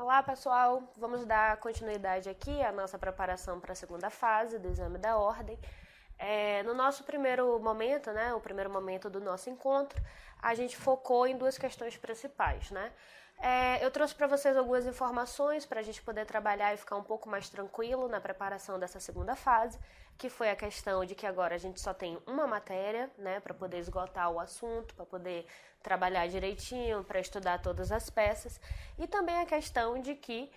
Olá, pessoal! Vamos dar continuidade aqui à nossa preparação para a segunda fase do exame da ordem. No nosso primeiro momento, o primeiro momento do nosso encontro, a gente focou em duas questões principais, eu trouxe para vocês algumas informações para a gente poder trabalhar e ficar um pouco mais tranquilo na preparação dessa segunda fase, que foi a questão de que agora a gente só tem uma matéria, para poder esgotar o assunto, para poder trabalhar direitinho, para estudar todas as peças, e também a questão de que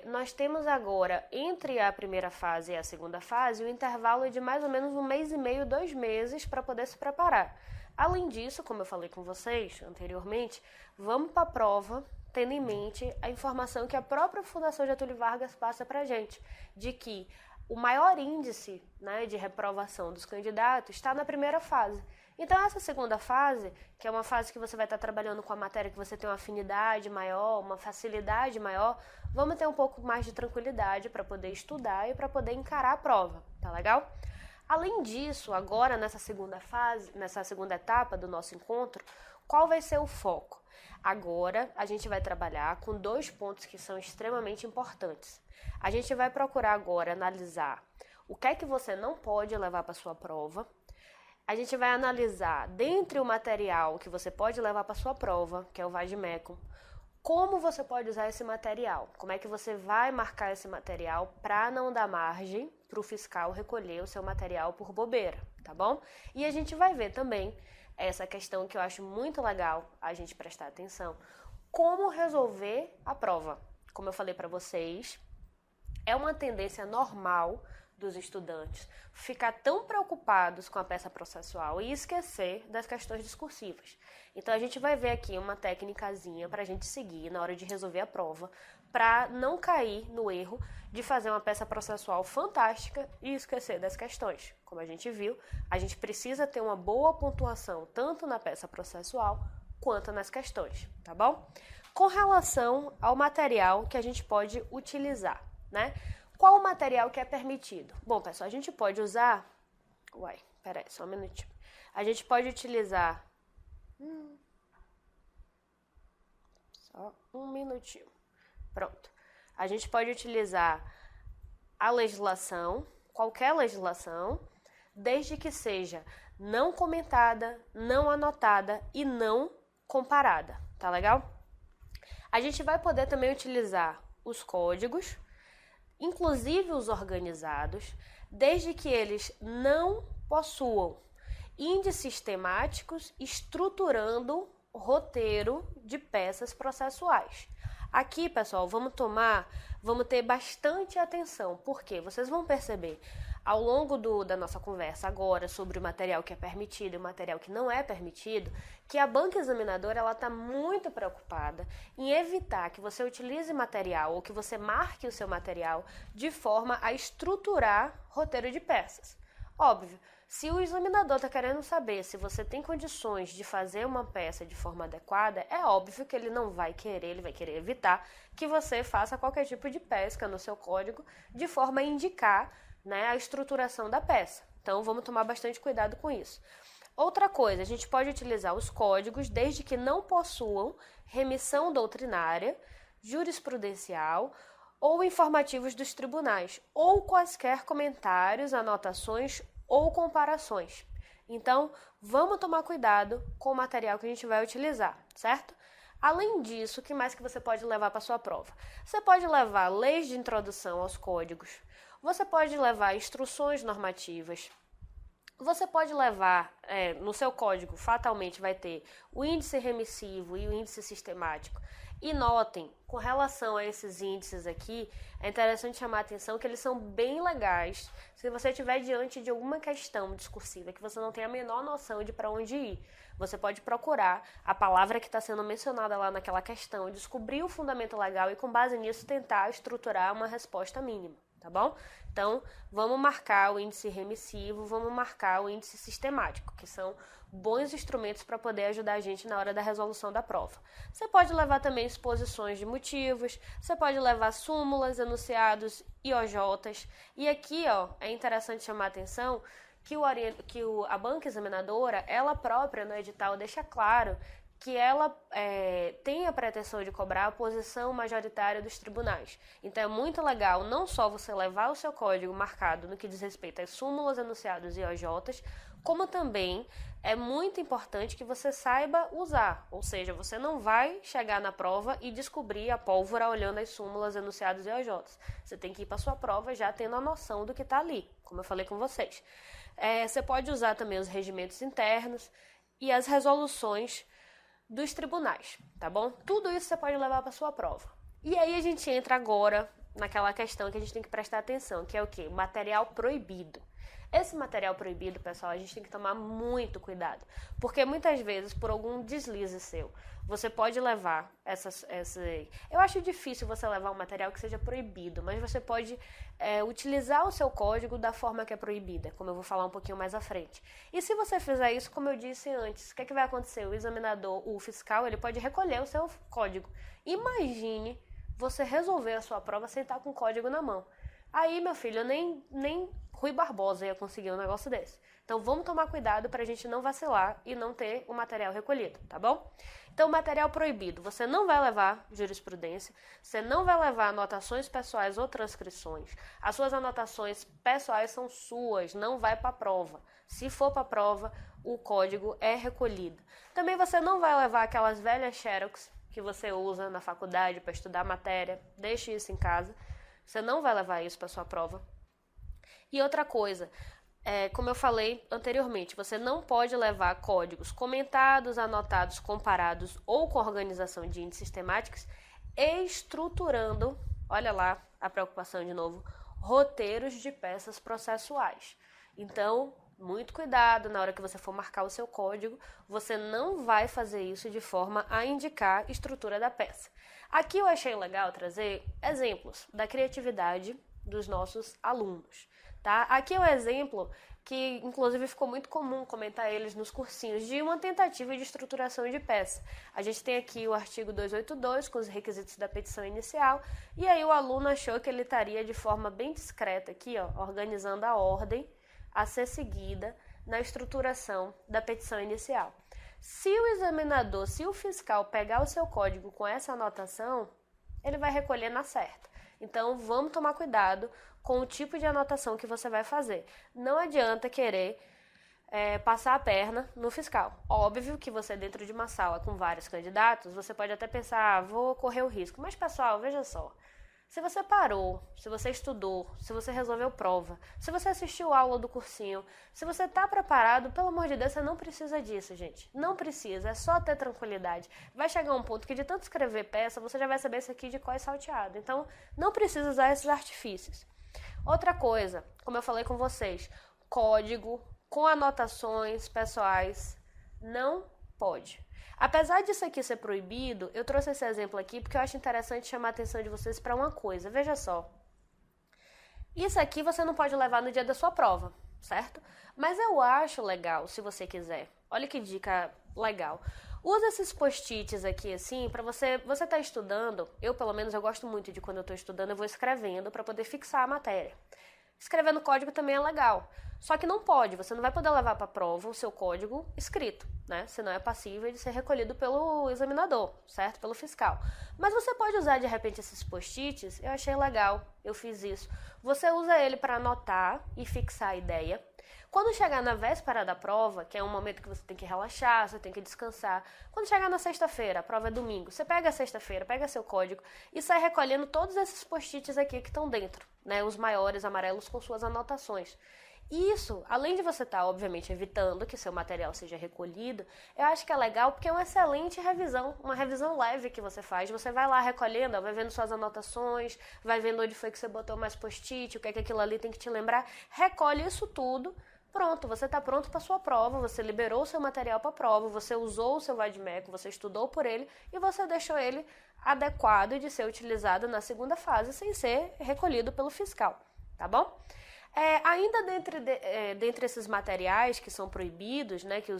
nós temos agora, entre a primeira fase e a segunda fase, um intervalo de mais ou menos 1 mês e meio, 2 meses para poder se preparar. Além disso, como eu falei com vocês anteriormente, vamos para a prova tendo em mente a informação que a própria Fundação Getúlio Vargas passa para a gente, de que o maior índice de reprovação dos candidatos está na primeira fase. Então, essa segunda fase, que é uma fase que você vai estar trabalhando com a matéria que você tem uma afinidade maior, uma facilidade maior, vamos ter um pouco mais de tranquilidade para poder estudar e para poder encarar a prova, tá legal? Além disso, agora nessa segunda fase, nessa segunda etapa do nosso encontro, qual vai ser o foco? Agora a gente vai trabalhar com 2 pontos que são extremamente importantes. A gente vai procurar agora analisar o que é que você não pode levar para sua prova. A gente vai analisar, dentre o material que você pode levar para sua prova, que é o vade-mecum, como você pode usar esse material, como é que você vai marcar esse material para não dar margem para o fiscal recolher o seu material por bobeira, tá bom? E a gente vai ver também essa questão que eu acho muito legal a gente prestar atenção, como resolver a prova. Como eu falei para vocês, é uma tendência normal dos estudantes ficar tão preocupados com a peça processual e esquecer das questões discursivas. Então a gente vai ver aqui uma técnicazinha para a gente seguir na hora de resolver a prova, para não cair no erro de fazer uma peça processual fantástica e esquecer das questões. Como a gente viu, a gente precisa ter uma boa pontuação tanto na peça processual quanto nas questões, tá bom? Com relação ao material que a gente pode utilizar, Qual o material que é permitido? Bom, pessoal, a gente pode usar... Peraí, só um minutinho. A gente pode utilizar... Só um minutinho. Pronto. A gente pode utilizar a legislação, qualquer legislação, desde que seja não comentada, não anotada e não comparada, tá legal? A gente vai poder também utilizar os códigos, inclusive os organizados, desde que eles não possuam índices temáticos estruturando roteiro de peças processuais. Aqui, pessoal, vamos ter bastante atenção, porque vocês vão perceber ao longo da nossa conversa agora sobre o material que é permitido e o material que não é permitido, que a banca examinadora está muito preocupada em evitar que você utilize material ou que você marque o seu material de forma a estruturar roteiro de peças. Óbvio, se o examinador está querendo saber se você tem condições de fazer uma peça de forma adequada, é óbvio que ele vai querer evitar que você faça qualquer tipo de pesca no seu código de forma a indicar a estruturação da peça. Então, vamos tomar bastante cuidado com isso. Outra coisa, a gente pode utilizar os códigos desde que não possuam remissão doutrinária, jurisprudencial ou informativos dos tribunais, ou quaisquer comentários, anotações ou comparações. Então, vamos tomar cuidado com o material que a gente vai utilizar, certo? Além disso, o que mais que você pode levar para a sua prova? Você pode levar leis de introdução aos códigos, você pode levar instruções normativas, você pode levar, no seu código, fatalmente vai ter o índice remissivo e o índice sistemático. E notem, com relação a esses índices aqui, é interessante chamar a atenção que eles são bem legais se você estiver diante de alguma questão discursiva que você não tem a menor noção de para onde ir. Você pode procurar a palavra que está sendo mencionada lá naquela questão, descobrir o fundamento legal e, com base nisso, tentar estruturar uma resposta mínima, tá bom? Então, vamos marcar o índice remissivo, vamos marcar o índice sistemático, que são bons instrumentos para poder ajudar a gente na hora da resolução da prova. Você pode levar também exposições de motivos, você pode levar súmulas, enunciados e OJs. E aqui, é interessante chamar a atenção que a banca examinadora, ela própria no edital deixa claro que ela tem a pretensão de cobrar a posição majoritária dos tribunais. Então é muito legal não só você levar o seu código marcado no que diz respeito às súmulas, enunciados e OJs, como também é muito importante que você saiba usar, ou seja, você não vai chegar na prova e descobrir a pólvora olhando as súmulas, enunciados e OJs. Você tem que ir para a sua prova já tendo a noção do que está ali, como eu falei com vocês. Você pode usar também os regimentos internos e as resoluções dos tribunais, tá bom? Tudo isso você pode levar para sua prova. E aí a gente entra agora naquela questão que a gente tem que prestar atenção, que é o quê? Material proibido. Esse material proibido, pessoal, a gente tem que tomar muito cuidado, porque muitas vezes, por algum deslize seu, você pode levar Eu acho difícil você levar um material que seja proibido, mas você pode utilizar o seu código da forma que é proibida, como eu vou falar um pouquinho mais à frente. E se você fizer isso, como eu disse antes, o que vai acontecer? O examinador, o fiscal, ele pode recolher o seu código. Imagine você resolver a sua prova sem estar com o código na mão. Aí, meu filho, nem Rui Barbosa ia conseguir um negócio desse. Então, vamos tomar cuidado para a gente não vacilar e não ter o material recolhido, tá bom? Então, material proibido. Você não vai levar jurisprudência, você não vai levar anotações pessoais ou transcrições. As suas anotações pessoais são suas, não vai para a prova. Se for para a prova, o código é recolhido. Também você não vai levar aquelas velhas xerox que você usa na faculdade para estudar matéria. Deixe isso em casa. Você não vai levar isso para sua prova. E outra coisa, como eu falei anteriormente, você não pode levar códigos comentados, anotados, comparados ou com organização de índices temáticos estruturando, olha lá a preocupação de novo, roteiros de peças processuais. Então, muito cuidado na hora que você for marcar o seu código, você não vai fazer isso de forma a indicar a estrutura da peça. Aqui eu achei legal trazer exemplos da criatividade dos nossos alunos. Tá? Aqui é um exemplo que, inclusive, ficou muito comum comentar eles nos cursinhos, de uma tentativa de estruturação de peça. A gente tem aqui o artigo 282, com os requisitos da petição inicial, e aí o aluno achou que ele estaria de forma bem discreta aqui, ó, organizando a ordem a ser seguida na estruturação da petição inicial. Se o examinador, se o fiscal pegar o seu código com essa anotação, ele vai recolher na certa. Então, vamos tomar cuidado com o tipo de anotação que você vai fazer. Não adianta querer passar a perna no fiscal. Óbvio que você, dentro de uma sala com vários candidatos, você pode até pensar, vou correr o risco. Mas, pessoal, veja só. Se você parou, se você estudou, se você resolveu prova, se você assistiu aula do cursinho, se você está preparado, pelo amor de Deus, você não precisa disso, gente. Não precisa, é só ter tranquilidade. Vai chegar um ponto que de tanto escrever peça, você já vai saber isso aqui de qual é salteado. Então, não precisa usar esses artifícios. Outra coisa, como eu falei com vocês, código com anotações pessoais não pode. Apesar disso aqui ser proibido, eu trouxe esse exemplo aqui porque eu acho interessante chamar a atenção de vocês para uma coisa. Veja só. Isso aqui você não pode levar no dia da sua prova, certo? Mas eu acho legal, se você quiser. Olha que dica legal. Usa esses post-its aqui assim para você tá estudando. Eu, pelo menos, eu gosto muito de quando eu estou estudando, eu vou escrevendo para poder fixar a matéria. Escrevendo código também é legal. Só que não pode, você não vai poder levar para a prova o seu código escrito, né? Senão é passível de ser recolhido pelo examinador, certo? Pelo fiscal. Mas você pode usar, de repente, esses post-its. Eu achei legal, eu fiz isso. Você usa ele para anotar e fixar a ideia. Quando chegar na véspera da prova, que é um momento que você tem que relaxar, você tem que descansar. Quando chegar na sexta-feira, a prova é domingo, você pega a sexta-feira, pega seu código e sai recolhendo todos esses post-its aqui que estão dentro, né? Os maiores, amarelos, com suas anotações. Isso, além de você estar, obviamente, evitando que seu material seja recolhido, eu acho que é legal porque é uma excelente revisão, uma revisão leve que você faz. Você vai lá recolhendo, vai vendo suas anotações, vai vendo onde foi que você botou mais post-it, o que é que aquilo ali tem que te lembrar. Recolhe isso tudo, pronto, você está pronto para sua prova, você liberou o seu material para a prova, você usou o seu vade-mecum, você estudou por ele e você deixou ele adequado de ser utilizado na segunda fase sem ser recolhido pelo fiscal, tá bom? Ainda dentre esses materiais que são proibidos, né, que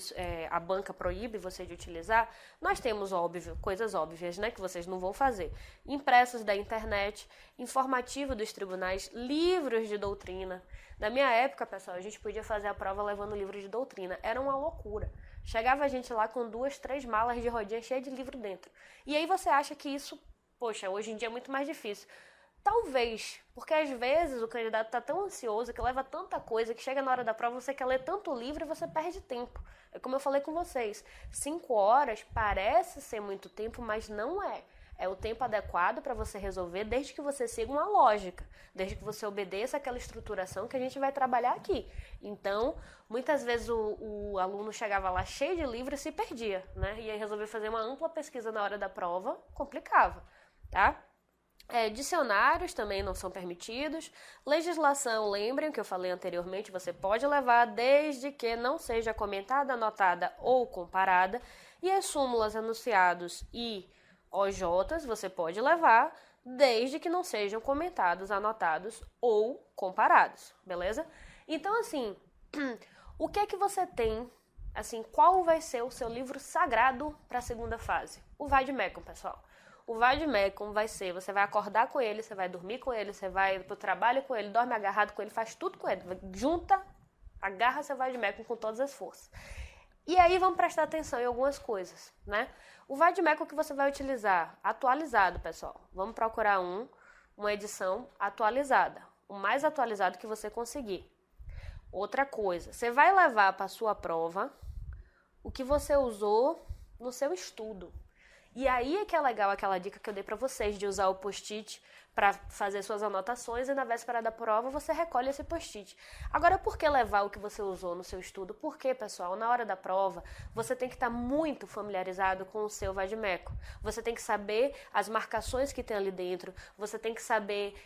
a banca proíbe você de utilizar, nós temos, óbvio, coisas óbvias, né, que vocês não vão fazer. Impressos da internet, informativo dos tribunais, livros de doutrina. Na minha época, pessoal, a gente podia fazer a prova levando livro de doutrina. Era uma loucura. Chegava a gente lá com 2, 3 malas de rodinha cheias de livro dentro. E aí você acha que isso, poxa, hoje em dia é muito mais difícil. Talvez, porque às vezes o candidato está tão ansioso que leva tanta coisa que chega na hora da prova, você quer ler tanto livro e você perde tempo. É como eu falei com vocês, 5 horas parece ser muito tempo, mas não é. É o tempo adequado para você resolver desde que você siga uma lógica, desde que você obedeça aquela estruturação que a gente vai trabalhar aqui. Então, muitas vezes o aluno chegava lá cheio de livro e se perdia, né? E aí resolver fazer uma ampla pesquisa na hora da prova, complicava, tá? Dicionários também não são permitidos. Legislação, lembrem o que eu falei anteriormente, você pode levar desde que não seja comentada, anotada ou comparada. E as súmulas, enunciados e OJs você pode levar desde que não sejam comentados, anotados ou comparados, beleza? Então, assim, o que é que você tem, assim, qual vai ser o seu livro sagrado para a segunda fase? O Vademecum, pessoal. O Vademecum vai ser, você vai acordar com ele, você vai dormir com ele, você vai pro trabalho com ele, dorme agarrado com ele, faz tudo com ele. Junta, agarra seu Vademecum com todas as forças. E aí vamos prestar atenção em algumas coisas, né? O Vademecum que você vai utilizar, atualizado, pessoal. Vamos procurar uma edição atualizada, o mais atualizado que você conseguir. Outra coisa, você vai levar para a sua prova o que você usou no seu estudo. E aí é que é legal aquela dica que eu dei para vocês de usar o post-it para fazer suas anotações e na véspera da prova você recolhe esse post-it. Agora, por que levar o que você usou no seu estudo? Porque, pessoal, na hora da prova, você tem que estar muito familiarizado com o seu Vademecum. Você tem que saber as marcações que tem ali dentro, você tem que saber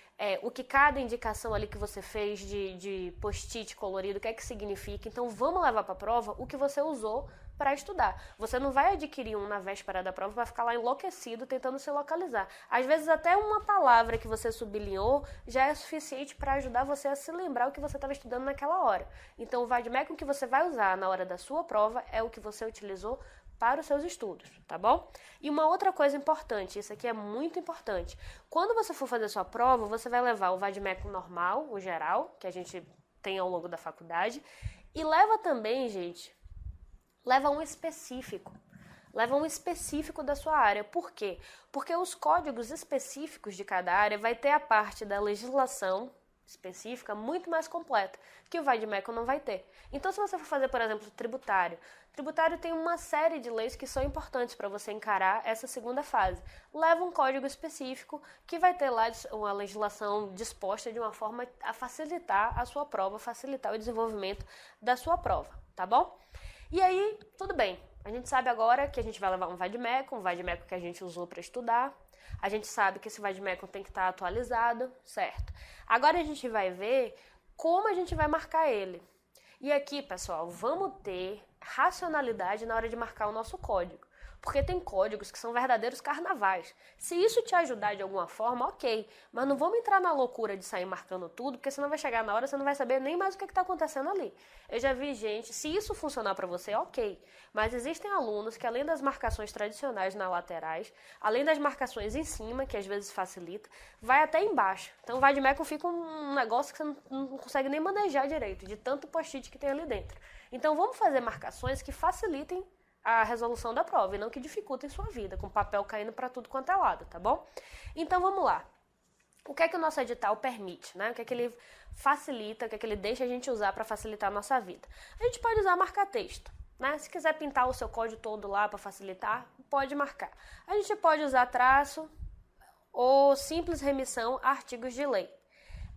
o que cada indicação ali que você fez de post-it colorido, o que é que significa. Então, vamos levar para a prova o que você usou para estudar. Você não vai adquirir na véspera da prova, vai ficar lá enlouquecido tentando se localizar. Às vezes até uma palavra que você sublinhou já é suficiente para ajudar você a se lembrar o que você estava estudando naquela hora. Então o Vademecum que você vai usar na hora da sua prova é o que você utilizou para os seus estudos, tá bom? E uma outra coisa importante, isso aqui é muito importante. Quando você for fazer sua prova, você vai levar o Vademecum normal, o geral, que a gente tem ao longo da faculdade, e leva também, gente, leva um específico. Leva um específico da sua área. Por quê? Porque os códigos específicos de cada área vai ter a parte da legislação específica muito mais completa, que o Vademecum não vai ter. Então, se você for fazer, por exemplo, tributário tem uma série de leis que são importantes para você encarar essa segunda fase. Leva um código específico que vai ter lá uma legislação disposta de uma forma a facilitar a sua prova, facilitar o desenvolvimento da sua prova, tá bom? E aí, tudo bem. A gente sabe agora que a gente vai levar um Vademecum que a gente usou para estudar. A gente sabe que esse Vademecum tem que estar atualizado, certo? Agora a gente vai ver como a gente vai marcar ele. E aqui, pessoal, vamos ter racionalidade na hora de marcar o nosso código. Porque tem códigos que são verdadeiros carnavais. Se isso te ajudar de alguma forma, ok. Mas não vamos entrar na loucura de sair marcando tudo, porque senão vai chegar na hora você não vai saber nem mais o que está acontecendo ali. Eu já vi gente, se isso funcionar para você, ok. Mas existem alunos que além das marcações tradicionais nas laterais, além das marcações em cima, que às vezes facilita, vai até embaixo. Então o Vademecum fica um negócio que você não consegue nem manejar direito, de tanto post-it que tem ali dentro. Então vamos fazer marcações que facilitem a resolução da prova e não que dificultem sua vida, com papel caindo para tudo quanto é lado, tá bom? Então vamos lá. O que é que o nosso edital permite, né? O que é que ele facilita, o que é que ele deixa a gente usar para facilitar a nossa vida? A gente pode usar marca-texto, né? Se quiser pintar o seu código todo lá para facilitar, pode marcar. A gente pode usar traço ou simples remissão a artigos de lei.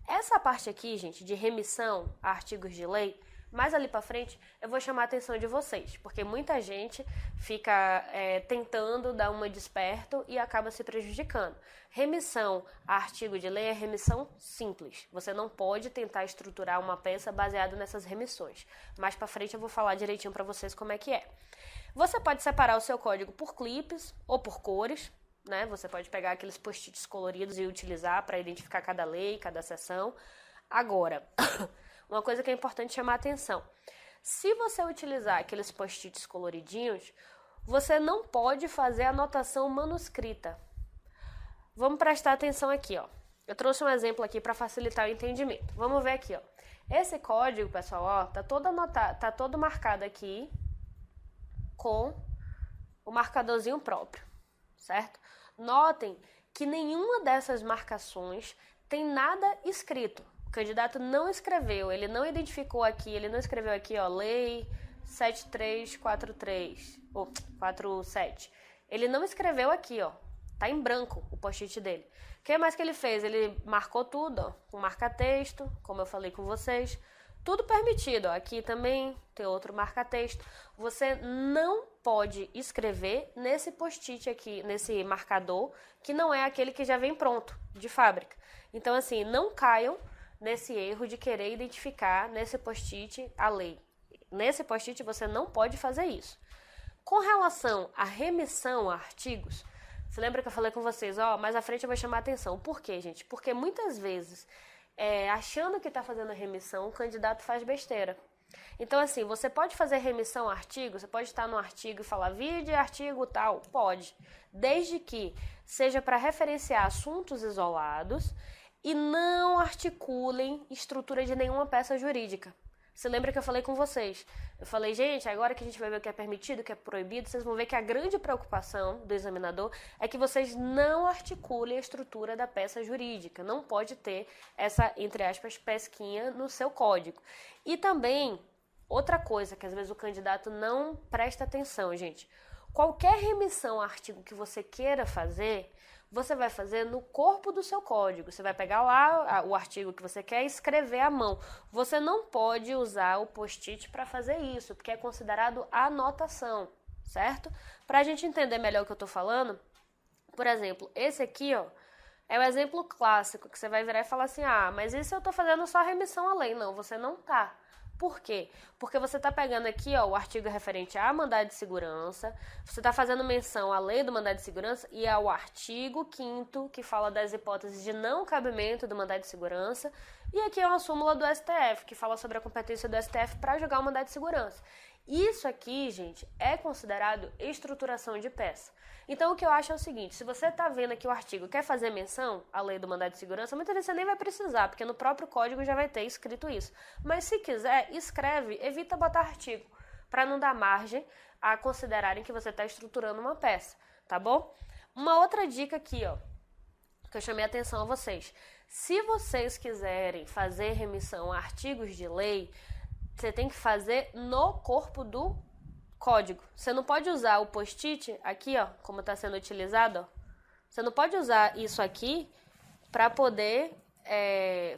Essa parte aqui, gente, de remissão a artigos de lei, mais ali para frente, eu vou chamar a atenção de vocês, porque muita gente fica tentando dar uma desperto e acaba se prejudicando. Remissão a artigo de lei é remissão simples. Você não pode tentar estruturar uma peça baseada nessas remissões. Mais para frente eu vou falar direitinho para vocês como é que é. Você pode separar o seu código por clipes ou por cores, né? Você pode pegar aqueles post-its coloridos e utilizar para identificar cada lei, cada seção. Agora, uma coisa que é importante chamar a atenção. Se você utilizar aqueles post-its coloridinhos, você não pode fazer anotação manuscrita. Vamos prestar atenção aqui, ó. Eu trouxe um exemplo aqui para facilitar o entendimento. Vamos ver aqui, ó. Esse código, pessoal, ó, tá todo anotado, tá todo marcado aqui com o marcadorzinho próprio, certo? Notem que nenhuma dessas marcações tem nada escrito. O candidato não escreveu, ele não identificou aqui, ele não escreveu aqui, ó, lei 7343 ou 47. Ele não escreveu aqui, ó. Tá em branco o post-it dele. O que mais que ele fez? Ele marcou tudo, ó, com marca-texto, como eu falei com vocês. Tudo permitido, ó. Aqui também tem outro marca-texto. Você não pode escrever nesse post-it aqui, nesse marcador, que não é aquele que já vem pronto, de fábrica. Então, assim, não caiam nesse erro de querer identificar nesse post-it a lei. Nesse post-it você não pode fazer isso. Com relação à remissão a artigos, você lembra que eu falei com vocês, ó, mais à frente eu vou chamar a atenção. Por quê, gente? Porque muitas vezes, achando que está fazendo a remissão, o candidato faz besteira. Então, assim, você pode fazer remissão a artigo, você pode estar no artigo e falar vide artigo tal, pode. Desde que seja para referenciar assuntos isolados e não articulem estrutura de nenhuma peça jurídica. Você lembra que eu falei com vocês? Eu falei, gente, agora que a gente vai ver o que é permitido, o que é proibido, vocês vão ver que a grande preocupação do examinador é que vocês não articulem a estrutura da peça jurídica. Não pode ter essa, entre aspas, pesquinha no seu código. E também, outra coisa que às vezes o candidato não presta atenção, gente. Qualquer remissão a artigo que você queira fazer, você vai fazer no corpo do seu código. Você vai pegar lá o artigo que você quer e escrever à mão. Você não pode usar o post-it para fazer isso, porque é considerado anotação, certo? Para a gente entender melhor o que eu estou falando, por exemplo, esse aqui, ó, é o exemplo clássico, que você vai virar e falar assim, mas isso eu estou fazendo só remissão à lei. Não, você não tá. Por quê? Porque você está pegando aqui, ó, o artigo referente a mandado de segurança, você está fazendo menção à lei do mandado de segurança e ao artigo 5º, que fala das hipóteses de não cabimento do mandado de segurança, e aqui é uma súmula do STF, que fala sobre a competência do STF para julgar o mandado de segurança. Isso aqui, gente, é considerado estruturação de peça. Então, o que eu acho é o seguinte, se você está vendo aqui o artigo quer fazer menção à lei do mandado de segurança, muitas vezes você nem vai precisar, porque no próprio código já vai ter escrito isso. Mas se quiser, escreve, evita botar artigo, para não dar margem a considerarem que você está estruturando uma peça, tá bom? Uma outra dica aqui, ó, que eu chamei a atenção a vocês. Se vocês quiserem fazer remissão a artigos de lei, você tem que fazer no corpo do código. Você não pode usar o post-it aqui, ó, como está sendo utilizado, ó. Você não pode usar isso aqui para poder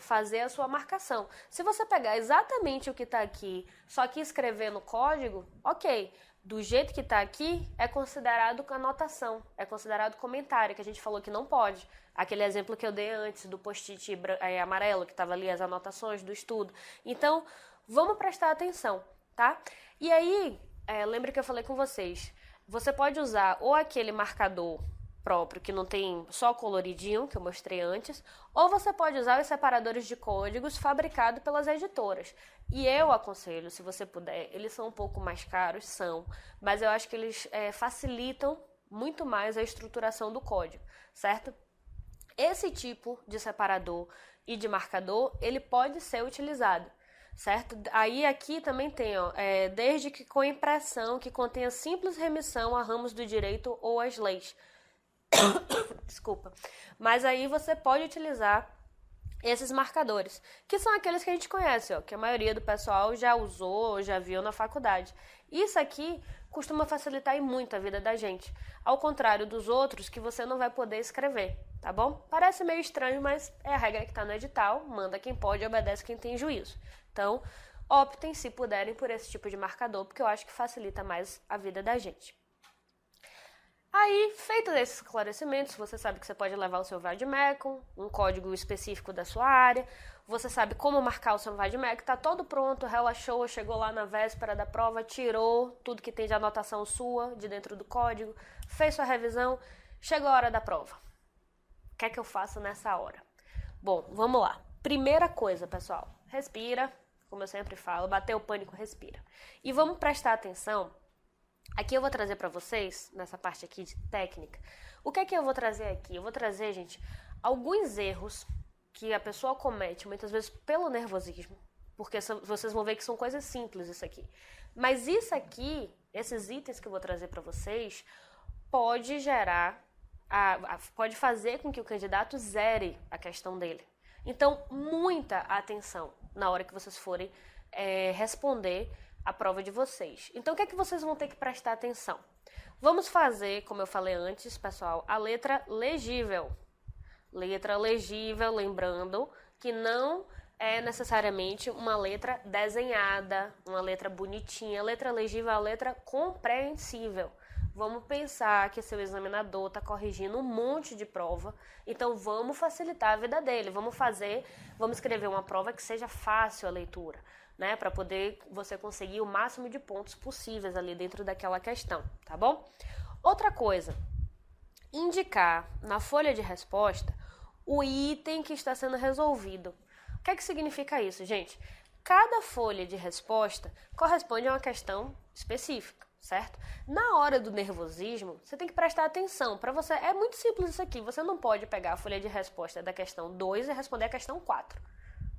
fazer a sua marcação. Se você pegar exatamente o que está aqui, só que escrever no código, ok. Do jeito que está aqui, é considerado anotação, é considerado comentário, que a gente falou que não pode. Aquele exemplo que eu dei antes do post-it amarelo, que estava ali as anotações do estudo. Então, vamos prestar atenção, tá? E aí, lembra que eu falei com vocês, você pode usar ou aquele marcador próprio, que não tem só coloridinho, que eu mostrei antes, ou você pode usar os separadores de códigos fabricados pelas editoras. E eu aconselho, se você puder, eles são um pouco mais caros, mas eu acho que eles facilitam muito mais a estruturação do código, certo? Esse tipo de separador e de marcador, ele pode ser utilizado, certo? Aí aqui também tem, ó, desde que com impressão que contenha simples remissão a ramos do direito ou às leis. Desculpa. Mas aí você pode utilizar esses marcadores, que são aqueles que a gente conhece, ó, que a maioria do pessoal já usou, já viu na faculdade. Isso aqui costuma facilitar muito a vida da gente, ao contrário dos outros que você não vai poder escrever, tá bom? Parece meio estranho, mas é a regra que está no edital, manda quem pode, obedece quem tem juízo. Então, optem, se puderem, por esse tipo de marcador, porque eu acho que facilita mais a vida da gente. Aí, feito esses esclarecimentos, você sabe que você pode levar o seu vademecum, um código específico da sua área, você sabe como marcar o seu vademecum, está todo pronto, relaxou, chegou lá na véspera da prova, tirou tudo que tem de anotação sua de dentro do código, fez sua revisão, chegou a hora da prova. O que é que eu faço nessa hora? Bom, vamos lá. Primeira coisa, pessoal, respira, como eu sempre falo, bateu o pânico, respira. E vamos prestar atenção. Aqui eu vou trazer para vocês, nessa parte aqui de técnica, o que é que eu vou trazer aqui? Eu vou trazer, gente, alguns erros que a pessoa comete, muitas vezes pelo nervosismo, porque vocês vão ver que são coisas simples isso aqui. Mas isso aqui, esses itens que eu vou trazer para vocês, pode gerar, pode fazer com que o candidato zere a questão dele. Então, muita atenção na hora que vocês forem responder a prova de vocês. Então, o que é que vocês vão ter que prestar atenção? Vamos fazer, como eu falei antes, pessoal, a letra legível. Letra legível, lembrando que não é necessariamente uma letra desenhada, uma letra bonitinha. Letra legível é a letra compreensível. Vamos pensar que seu examinador está corrigindo um monte de prova, então vamos facilitar a vida dele. Vamos escrever uma prova que seja fácil a leitura, né? Para poder você conseguir o máximo de pontos possíveis ali dentro daquela questão, tá bom? Outra coisa, indicar na folha de resposta o item que está sendo resolvido. O que é que significa isso, gente? Cada folha de resposta corresponde a uma questão específica, certo? Na hora do nervosismo, você tem que prestar atenção. Para você, é muito simples isso aqui. Você não pode pegar a folha de resposta da questão 2 e responder a questão 4.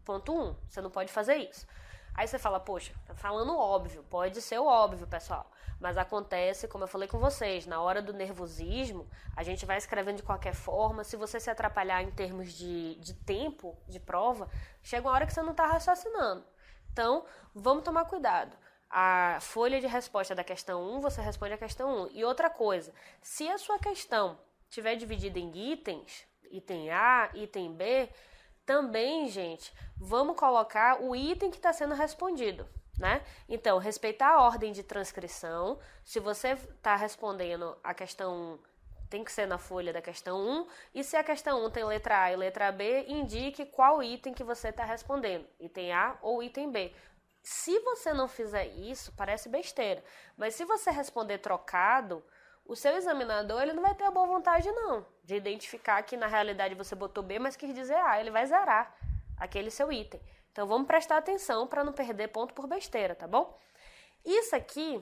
Ponto 1. Você não pode fazer isso. Aí você fala, poxa, tá falando óbvio. Pode ser o óbvio, pessoal. Mas acontece, como eu falei com vocês, na hora do nervosismo, a gente vai escrevendo de qualquer forma. Se você se atrapalhar em termos de tempo de prova, chega uma hora que você não está raciocinando. Então, vamos tomar cuidado. A folha de resposta da questão 1, você responde a questão 1. E outra coisa, se a sua questão estiver dividida em itens, item A, item B, também, gente, vamos colocar o item que está sendo respondido, né? Então, respeitar a ordem de transcrição. Se você está respondendo a questão 1, tem que ser na folha da questão 1. E se a questão 1 tem letra A e letra B, indique qual item que você está respondendo, item A ou item B. Se você não fizer isso, parece besteira, mas se você responder trocado, o seu examinador ele não vai ter a boa vontade não, de identificar que na realidade você botou B, mas quis dizer A, ele vai zerar aquele seu item. Então vamos prestar atenção para não perder ponto por besteira, tá bom? Isso aqui,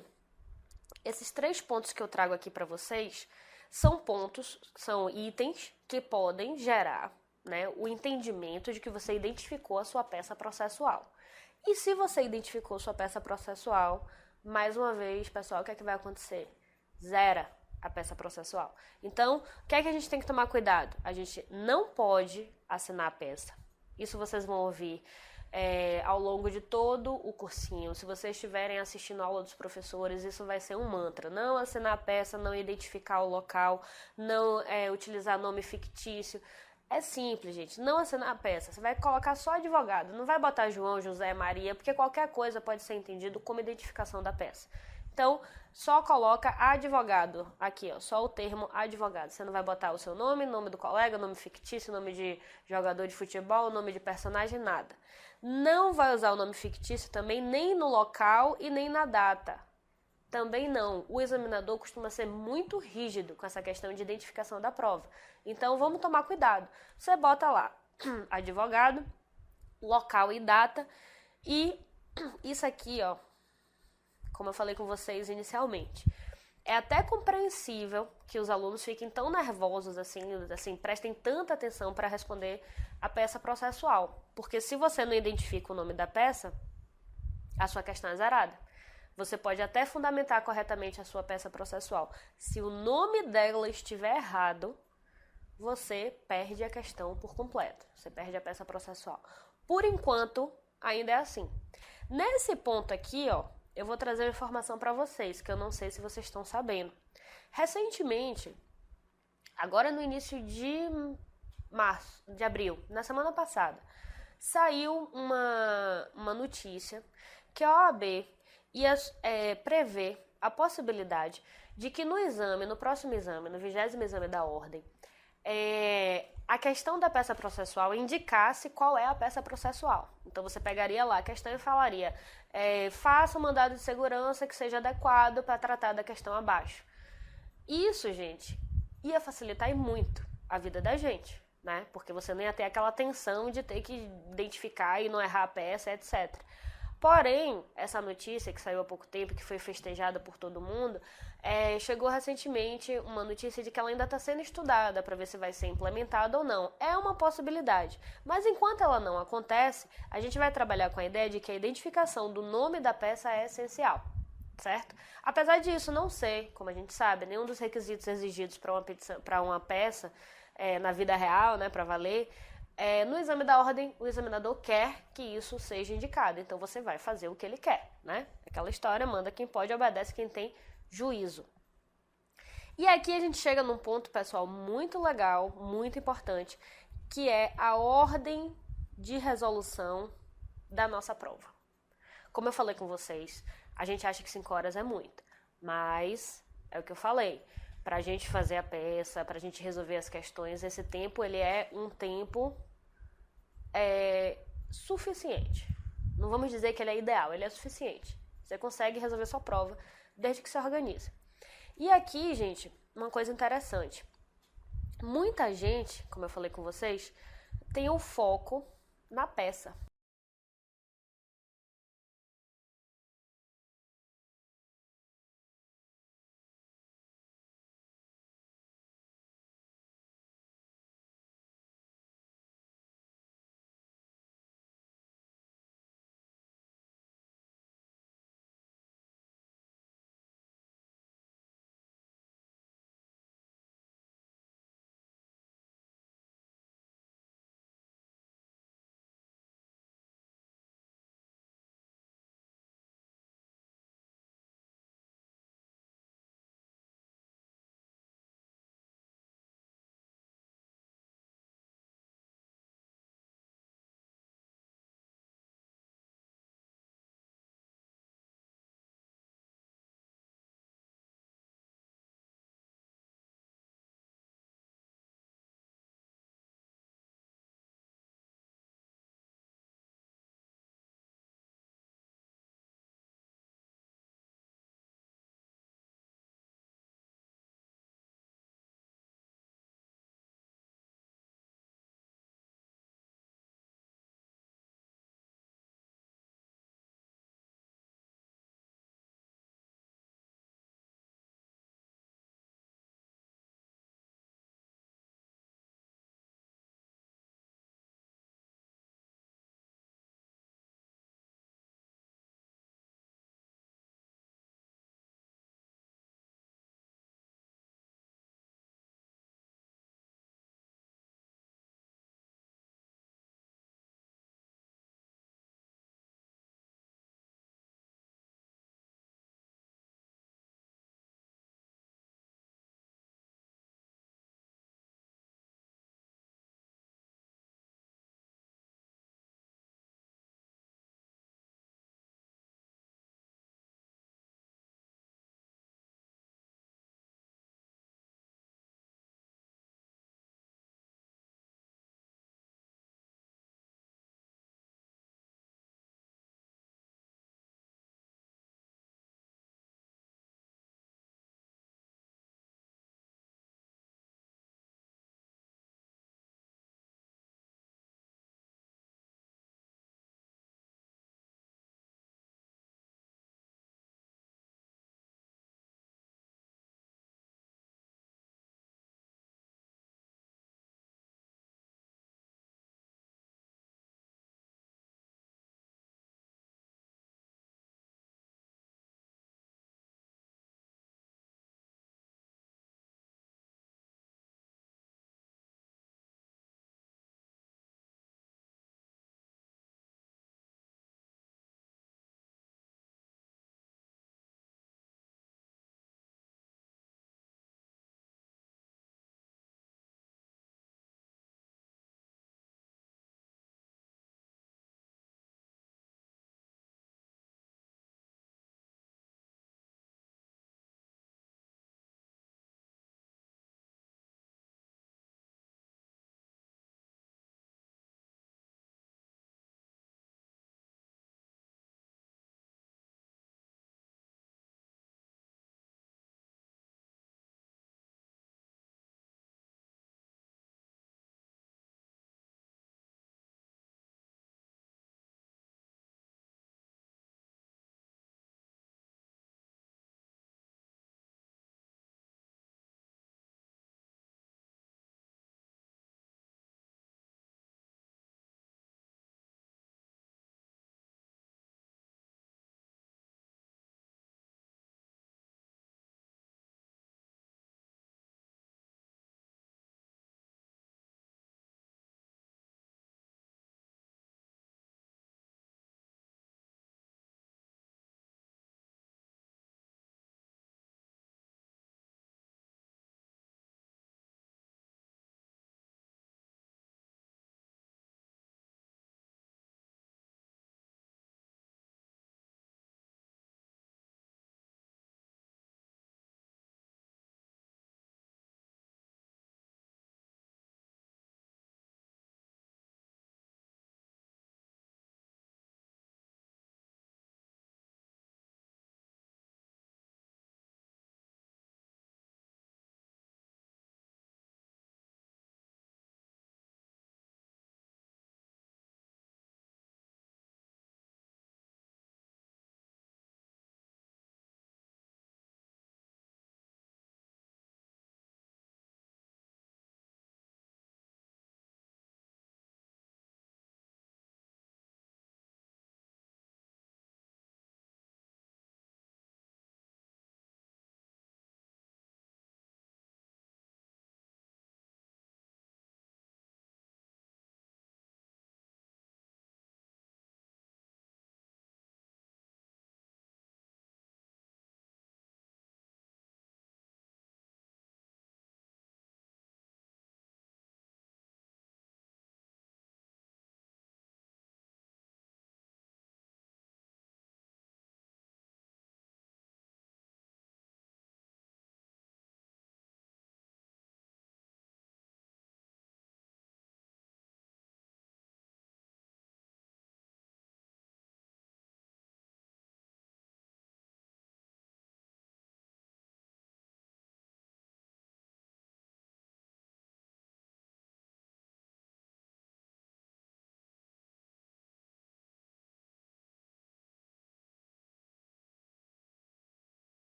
esses 3 pontos que eu trago aqui para vocês, são itens que podem gerar, né, o entendimento de que você identificou a sua peça processual. E se você identificou sua peça processual, mais uma vez, pessoal, o que é que vai acontecer? Zera a peça processual. Então, o que é que a gente tem que tomar cuidado? A gente não pode assinar a peça. Isso vocês vão ouvir ao longo de todo o cursinho. Se vocês estiverem assistindo a aula dos professores, isso vai ser um mantra. Não assinar a peça, não identificar o local, não utilizar nome fictício. É simples, gente. Não assinar a peça. Você vai colocar só advogado. Não vai botar João, José, Maria, porque qualquer coisa pode ser entendido como identificação da peça. Então, só coloca advogado aqui, ó. Só o termo advogado. Você não vai botar o seu nome, nome do colega, nome fictício, nome de jogador de futebol, nome de personagem, nada. Não vai usar o nome fictício também nem no local e nem na data. Também não. O examinador costuma ser muito rígido com essa questão de identificação da prova. Então, vamos tomar cuidado. Você bota lá advogado, local e data. E isso aqui, ó, como eu falei com vocês inicialmente, é até compreensível que os alunos fiquem tão nervosos assim, prestem tanta atenção para responder a peça processual. Porque se você não identifica o nome da peça, a sua questão é zerada. Você pode até fundamentar corretamente a sua peça processual. Se o nome dela estiver errado, você perde a questão por completo. Você perde a peça processual. Por enquanto, ainda é assim. Nesse ponto aqui, ó, eu vou trazer uma informação para vocês, que eu não sei se vocês estão sabendo. Recentemente, agora no início de abril, na semana passada, saiu uma notícia que a OAB ia prever a possibilidade de que no próximo exame, no 20º exame da ordem, a questão da peça processual indicasse qual é a peça processual. Então, você pegaria lá a questão e falaria, faça um mandado de segurança que seja adequado para tratar da questão abaixo. Isso, gente, ia facilitar muito a vida da gente, né? Porque você não ia ter aquela tensão de ter que identificar e não errar a peça, etc. Porém, essa notícia que saiu há pouco tempo, que foi festejada por todo mundo, chegou recentemente uma notícia de que ela ainda está sendo estudada para ver se vai ser implementada ou não. É uma possibilidade, mas enquanto ela não acontece, a gente vai trabalhar com a ideia de que a identificação do nome da peça é essencial, certo? Apesar disso não ser, como a gente sabe, nenhum dos requisitos exigidos para uma peça na vida real, né, para valer, no exame da ordem, o examinador quer que isso seja indicado, então você vai fazer o que ele quer, né? Aquela história, manda quem pode, obedece quem tem juízo. E aqui a gente chega num ponto, pessoal, muito legal, muito importante, que é a ordem de resolução da nossa prova. Como eu falei com vocês, a gente acha que 5 horas é muito, mas é o que eu falei. Para a gente fazer a peça, para a gente resolver as questões, esse tempo ele é um tempo suficiente. Não vamos dizer que ele é ideal, ele é suficiente. Você consegue resolver sua prova desde que se organize. E aqui, gente, uma coisa interessante. Muita gente, como eu falei com vocês, tem o foco na peça.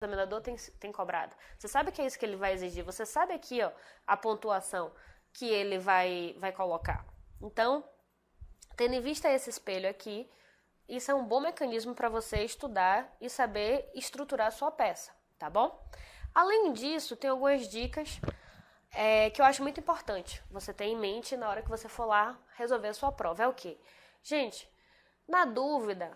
examinador tem cobrado. Você sabe que é isso que ele vai exigir. Você sabe aqui, ó, a pontuação que ele vai colocar. Então, tendo em vista esse espelho aqui, isso é um bom mecanismo para você estudar e saber estruturar a sua peça, tá bom? Além disso, tem algumas dicas que eu acho muito importante você ter em mente na hora que você for lá resolver a sua prova. É o quê? Gente, na dúvida,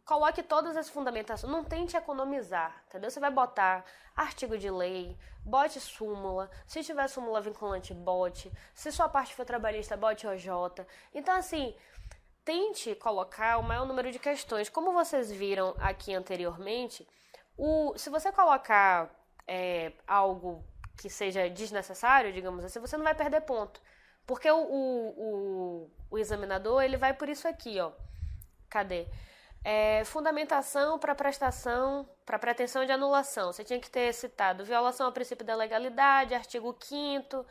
coloque todas as fundamentações, não tente economizar, entendeu? Você vai botar artigo de lei, bote súmula, se tiver súmula vinculante, bote, se sua parte for trabalhista, bote OJ. Então, assim, tente colocar o maior número de questões. Como vocês viram aqui anteriormente, se você colocar algo que seja desnecessário, digamos assim, você não vai perder ponto. Porque o examinador, ele vai por isso aqui, ó. Cadê? Fundamentação para prestação, para pretensão de anulação. Você tinha que ter citado violação ao princípio da legalidade, artigo 5º,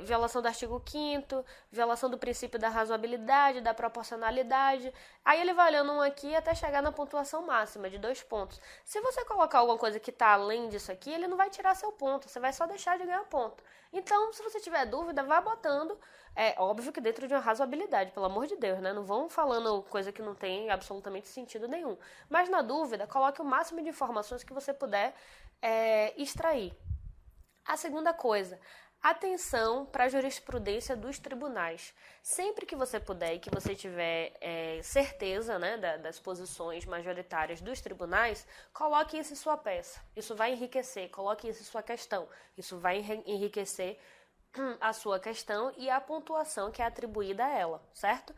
violação do artigo 5º, violação do princípio da razoabilidade, da proporcionalidade. Aí ele vai olhando um aqui até chegar na pontuação máxima de 2 pontos. Se você colocar alguma coisa que está além disso aqui, ele não vai tirar seu ponto, você vai só deixar de ganhar ponto. Então, se você tiver dúvida, vá botando. É óbvio que dentro de uma razoabilidade, pelo amor de Deus, né? Não vão falando coisa que não tem absolutamente sentido nenhum. Mas na dúvida, coloque o máximo de informações que você puder extrair. A segunda coisa, atenção para a jurisprudência dos tribunais. Sempre que você puder e que você tiver certeza, né, das posições majoritárias dos tribunais, coloque isso em sua peça. Isso vai enriquecer, coloque isso em sua questão. Isso vai enriquecer a sua questão e a pontuação que é atribuída a ela, certo?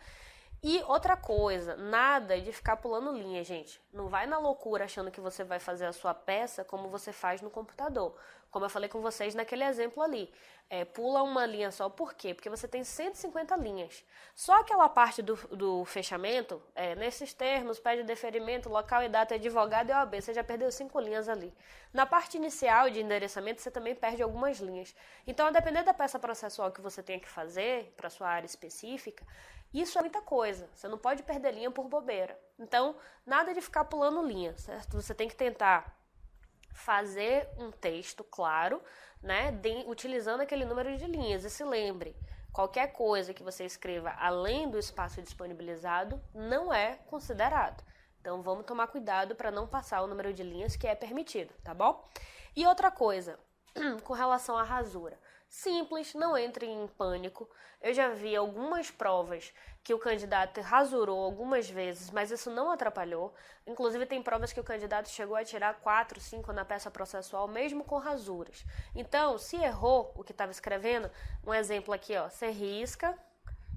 E outra coisa, nada de ficar pulando linha, gente. Não vai na loucura achando que você vai fazer a sua peça como você faz no computador. Como eu falei com vocês naquele exemplo ali. Pula uma linha só, por quê? Porque você tem 150 linhas. Só aquela parte do fechamento, nesses termos, pede deferimento, local e data, advogado e OAB, você já perdeu 5 linhas ali. Na parte inicial de endereçamento, você também perde algumas linhas. Então, a depender da peça processual que você tenha que fazer, para sua área específica, isso é muita coisa. Você não pode perder linha por bobeira. Então, nada de ficar pulando linha, certo? Você tem que tentar fazer um texto claro, né, utilizando aquele número de linhas. E se lembre, qualquer coisa que você escreva além do espaço disponibilizado não é considerado. Então, vamos tomar cuidado para não passar o número de linhas que é permitido, tá bom? E outra coisa, com relação à rasura. Simples, não entre em pânico. Eu já vi algumas provas que o candidato rasurou algumas vezes, mas isso não atrapalhou. Inclusive, tem provas que o candidato chegou a tirar 4, 5 na peça processual, mesmo com rasuras. Então, se errou o que estava escrevendo, um exemplo aqui, ó, você risca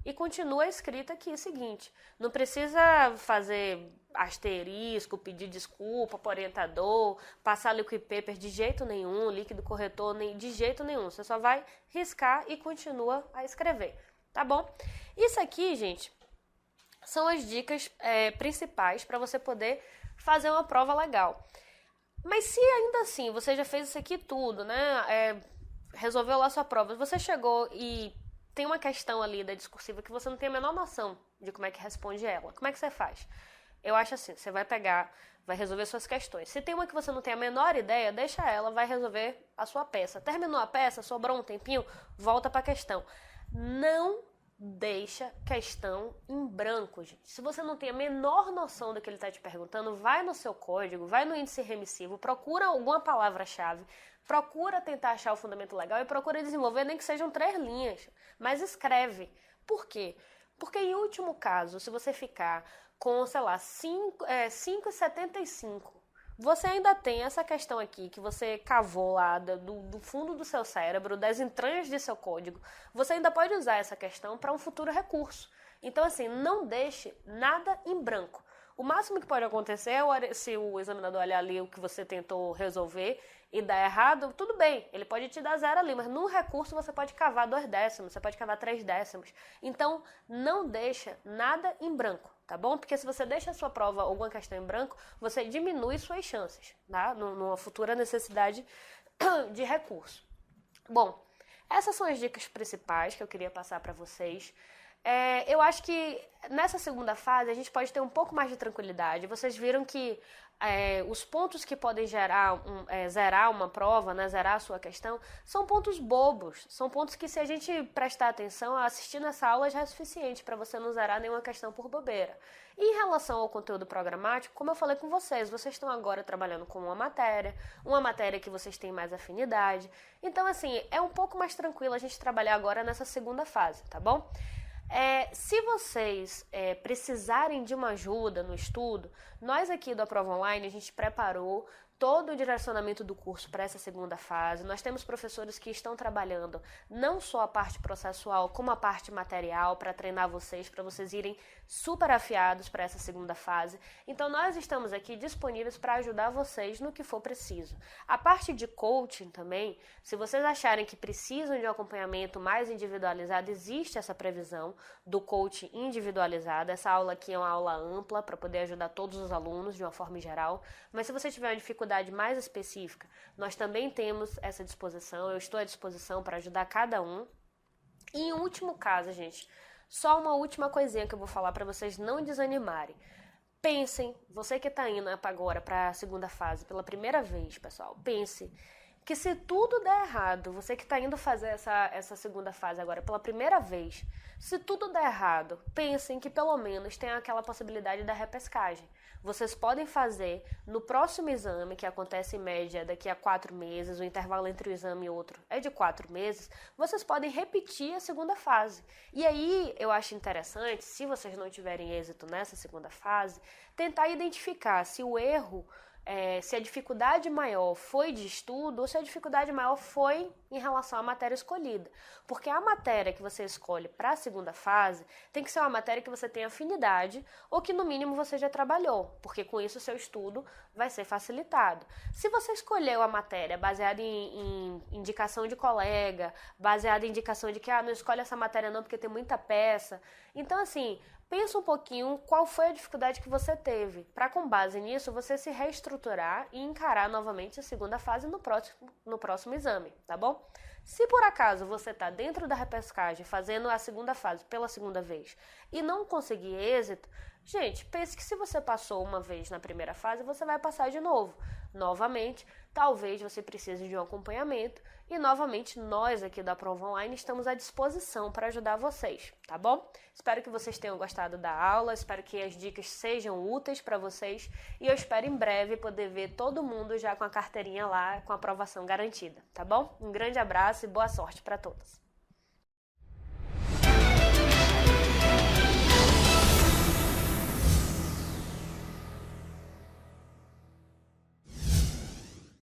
e continua a escrita aqui, o seguinte. Não precisa fazer asterisco, pedir desculpa para o orientador, passar liquid paper de jeito nenhum, líquido corretor de jeito nenhum. Você só vai riscar e continua a escrever, tá bom? Isso aqui, gente, são as dicas principais para você poder fazer uma prova legal. Mas se ainda assim você já fez isso aqui tudo, né? Resolveu lá sua prova, você chegou e tem uma questão ali da discursiva que você não tem a menor noção de como é que responde ela. Como é que você faz? Eu acho assim, você vai pegar, vai resolver suas questões. Se tem uma que você não tem a menor ideia, deixa ela, vai resolver a sua peça. Terminou a peça, sobrou um tempinho, volta para a questão. Não deixa questão em branco, gente. Se você não tem a menor noção do que ele está te perguntando, vai no seu código, vai no índice remissivo, procura alguma palavra-chave, procura tentar achar o fundamento legal e procura desenvolver, nem que sejam 3 linhas, mas escreve. Por quê? Porque em último caso, se você ficar com, sei lá, 5,75, você ainda tem essa questão aqui que você cavou lá do fundo do seu cérebro, das entranhas de seu código. Você ainda pode usar essa questão para um futuro recurso. Então, assim, não deixe nada em branco. O máximo que pode acontecer é se o examinador olhar ali o que você tentou resolver e dar errado, tudo bem, ele pode te dar 0 ali, mas no recurso você pode cavar 2 décimos, você pode cavar 3 décimos. Então, não deixa nada em branco, tá bom? Porque se você deixa a sua prova alguma questão em branco, você diminui suas chances, tá? Numa futura necessidade de recurso. Bom, essas são as dicas principais que eu queria passar para vocês. Eu acho que nessa segunda fase a gente pode ter um pouco mais de tranquilidade. Vocês viram que os pontos que podem zerar uma prova, né, zerar a sua questão, são pontos bobos, são pontos que se a gente prestar atenção, assistindo essa aula já é suficiente para você não zerar nenhuma questão por bobeira. E em relação ao conteúdo programático, como eu falei com vocês estão agora trabalhando com uma matéria que vocês têm mais afinidade, então assim, é um pouco mais tranquilo a gente trabalhar agora nessa segunda fase, tá bom? Se vocês precisarem de uma ajuda no estudo, nós aqui do Aprova Online, a gente preparou todo o direcionamento do curso para essa segunda fase. Nós temos professores que estão trabalhando não só a parte processual, como a parte material para treinar vocês, para vocês irem super afiados para essa segunda fase. Então, nós estamos aqui disponíveis para ajudar vocês no que for preciso. A parte de coaching também, se vocês acharem que precisam de um acompanhamento mais individualizado, existe essa previsão do coaching individualizado. Essa aula aqui é uma aula ampla para poder ajudar todos os alunos de uma forma geral, mas se você tiver uma dificuldade mais específica, nós também temos essa disposição, eu estou à disposição para ajudar cada um. E em último caso, gente, só uma última coisinha que eu vou falar para vocês não desanimarem. Pensem, você que está indo agora para a segunda fase pela primeira vez, pessoal, pense que se tudo der errado, você que está indo fazer essa segunda fase agora pela primeira vez, se tudo der errado, pensem que pelo menos tem aquela possibilidade da repescagem. Vocês podem fazer no próximo exame, que acontece em média daqui a 4 meses, o intervalo entre um exame e outro é de 4 meses, vocês podem repetir a segunda fase. E aí eu acho interessante, se vocês não tiverem êxito nessa segunda fase, tentar identificar se o erro se a dificuldade maior foi de estudo ou se a dificuldade maior foi em relação à matéria escolhida. Porque a matéria que você escolhe para a segunda fase tem que ser uma matéria que você tenha afinidade ou que no mínimo você já trabalhou, porque com isso o seu estudo vai ser facilitado. Se você escolheu a matéria baseada em indicação de colega, baseada em indicação de que não escolhe essa matéria não porque tem muita peça, então assim, pensa um pouquinho qual foi a dificuldade que você teve, para com base nisso você se reestruturar e encarar novamente a segunda fase no próximo exame, tá bom? Se por acaso você está dentro da repescagem fazendo a segunda fase pela segunda vez e não conseguir êxito, gente, pense que se você passou uma vez na primeira fase, você vai passar de novo. Novamente, talvez você precise de um acompanhamento e novamente nós aqui da Aprova Online estamos à disposição para ajudar vocês, tá bom? Espero que vocês tenham gostado da aula, espero que as dicas sejam úteis para vocês e eu espero em breve poder ver todo mundo já com a carteirinha lá, com a aprovação garantida, tá bom? Um grande abraço e boa sorte para todos!